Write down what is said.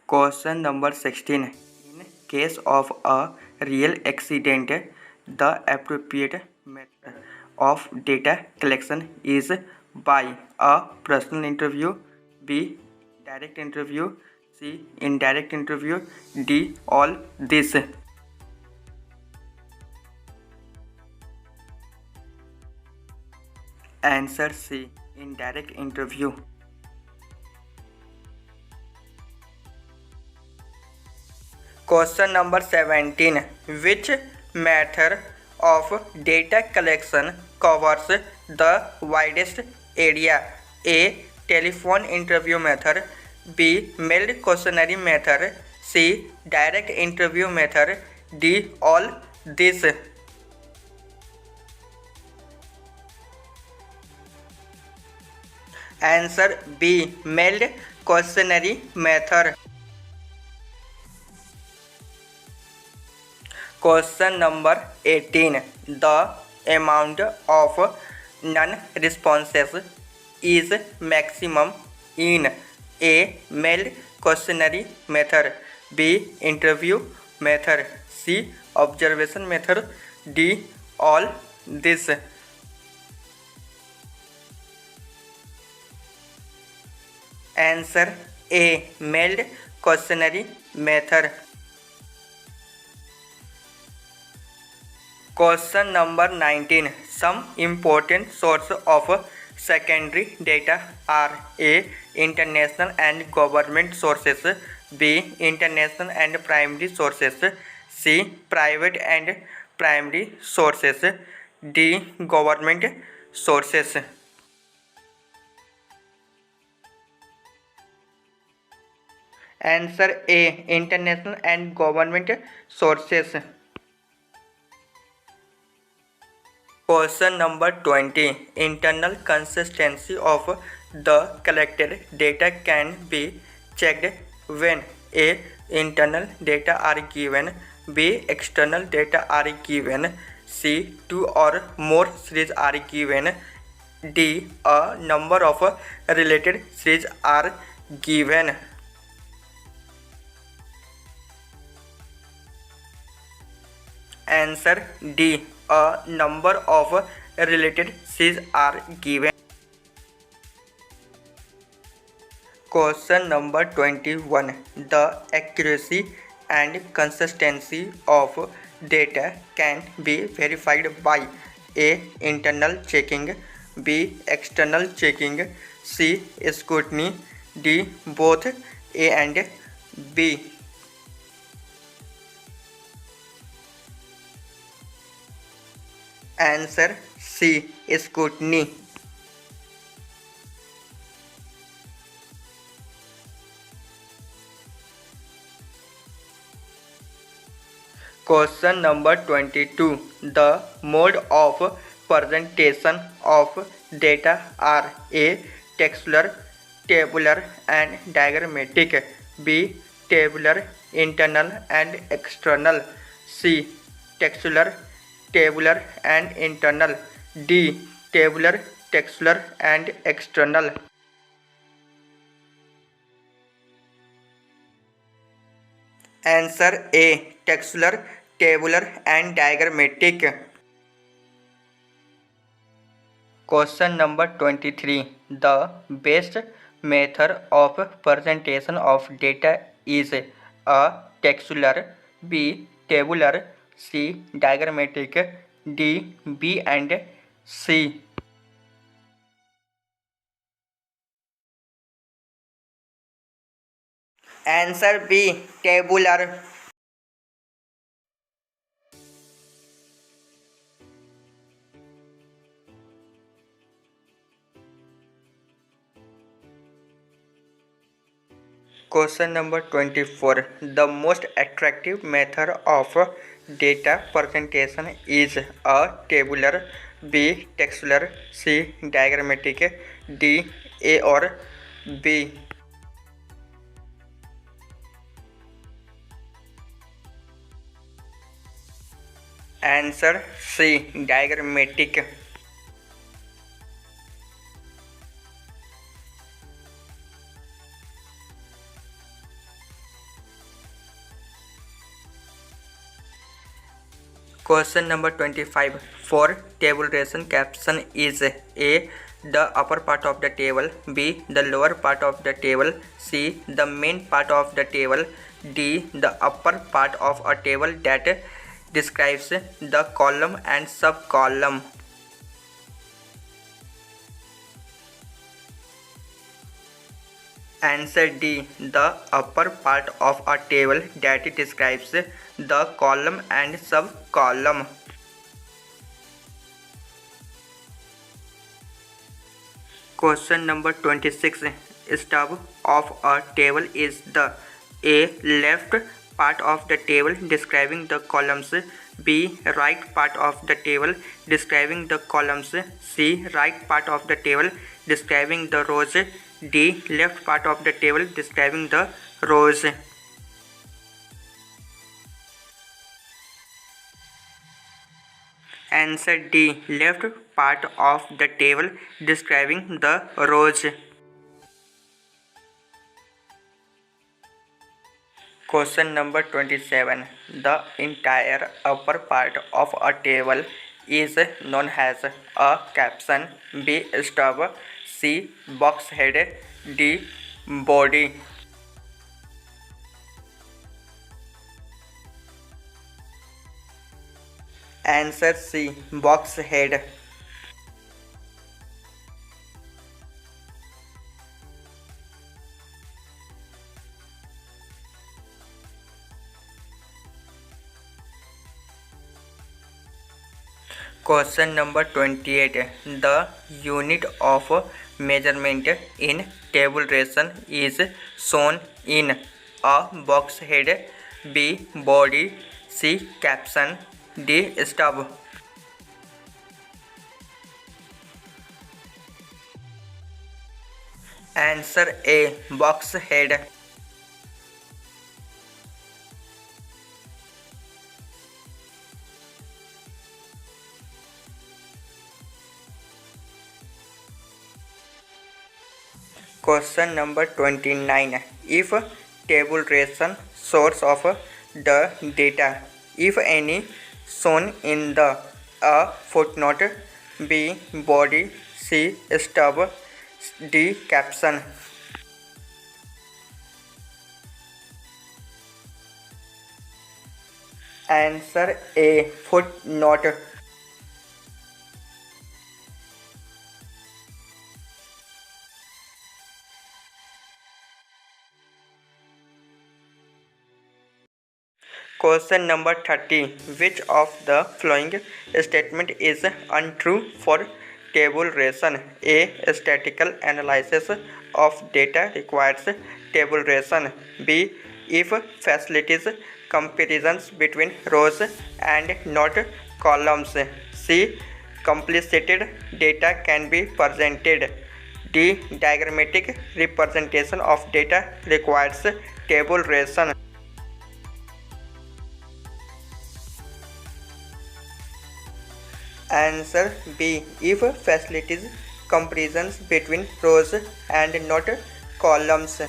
Question number 16. In case of a real accident, the appropriate method of data collection is by a personal interview, B. direct interview, C. indirect interview, D. all this. Answer C. indirect interview. Question number 17. Which method of data collection covers the widest area? A. Telephone interview method, B. mailed questionnaire method, C. direct interview method, D. all this. Answer B. mailed questionnaire method. Question number 18. The amount of non-responses is maximum in A. mailed questionnaire method, B. interview method, C. observation method, D. all this. Answer A. mailed questionnaire method. Question number 19. Some important sources of secondary data are A. international and government sources, B. international and primary sources, C. private and primary sources, D. government sources. Answer A. international and government sources. Question number 20. Internal consistency of the collected data can be checked when A. internal data are given, B. external data are given, C. two or more series are given, D. a number of related series are given. Answer D. A number of related series are given. Question number 21. The accuracy and consistency of data can be verified by A. internal checking, B. external checking, C. scrutiny, D. both A and B. Answer C. scrutiny. Question number 22. The mode of presentation of data are A. textual, tabular and diagrammatic, B. tabular, internal and external, C. textual, tabular and internal, D. tabular, textual and external. Answer A. textual, tabular and diagrammatic. Question number 23. The best method of presentation of data is A. textual, B. tabular, C. diagrammatic, D. B and C. Answer B. tabular. Question number 24. The most attractive method of data presentation is A. tabular, B. textual, C. diagrammatic, D. A or B. Answer C. diagrammatic. Question number 25. For tabulation, caption is A. The upper part of the table, B. The lower part of the table, C. The main part of the table, D. The upper part of a table that describes the column and subcolumn. Answer D. The upper part of a table that describes the column and subcolumn. Question number 26. Stub of a table is the A. Left part of the table describing the columns, B. Right part of the table describing the columns, C. Right part of the table describing the rows, D. Left part of the table describing the rows. Answer D. Left part of the table describing the rows. Question number 27. The entire upper part of a table is known as a caption, B. Stub, C. Box head, D. Body. Answer C. Box head. Question number 28. The unit of measurement in tabulation is shown in A. Box head, B. Body, C. Caption, D. Stub. Answer A. Box head. Question number 29. If tabulation source of the data, if any, shown in the A. Footnote, B. Body, C. Stub, D. Caption. Answer A. Footnote. Question number 30. Which of the following statement is untrue for tabulation? A. Statistical analysis of data requires tabulation. B. If facilities comparisons between rows and not columns. C. Completed data can be presented. D. Diagrammatic representation of data requires tabulation. Answer B. If facilities comparisons between rows and not columns.